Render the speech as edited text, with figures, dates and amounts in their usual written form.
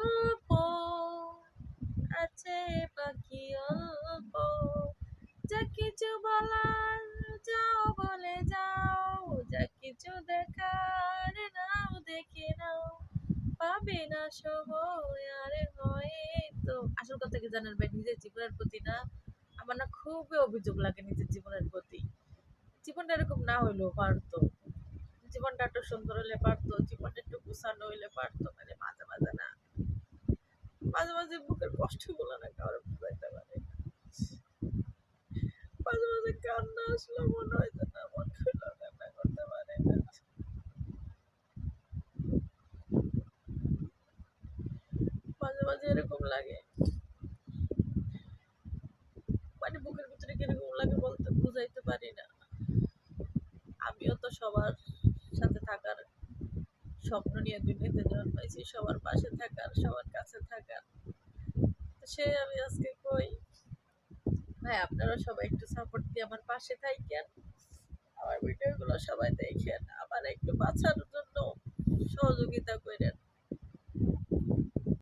গল্প আছে বাকি অল্প, যা কিছু বলার যাও বলে যাও, যা কিছু দেখার নাও দেখে নাও, পাবে না সময় আর হয়তো। আসল কথা কি জানেন ভাই, নিজের জীবনের প্রতি না আমার না খুবই অভিযোগ লাগে নিজের জীবনের প্রতি। জীবনটা এরকম না হইলেও পারতো, জীবনটা একটু সুন্দর হলে পারতো, জীবনটা একটু গুছানো হইলে পারতো। মানে মাঝে মাঝে না, মাঝে মাঝে বুকের কষ্টগুলো না কারো বুঝাইতে পারে না। মাঝে মাঝে কান্না আসলে মনে হয় যে না, মন খুলে কান্না করতে পারে না। মাঝে মাঝে এরকম লাগে, মানে বুকের ভিতরে কিরকম লাগে বলতে বুঝাইতে পারি না। আমিও তো সবার সাথে থাকার স্বপ্ন নিয়ে দুনিয়াতে জন্মাইছি, সবার পাশে থাকার, সবার কাছে থাকার। সে আমি আজকে কই ভাই, আপনারা সবাই একটু সাপোর্ট দিয়ে আমার পাশে থাকেন, আমার ভিডিওগুলো সবাই দেখেন, আমার একটু বাঁচানোর জন্য সহযোগিতা করেন।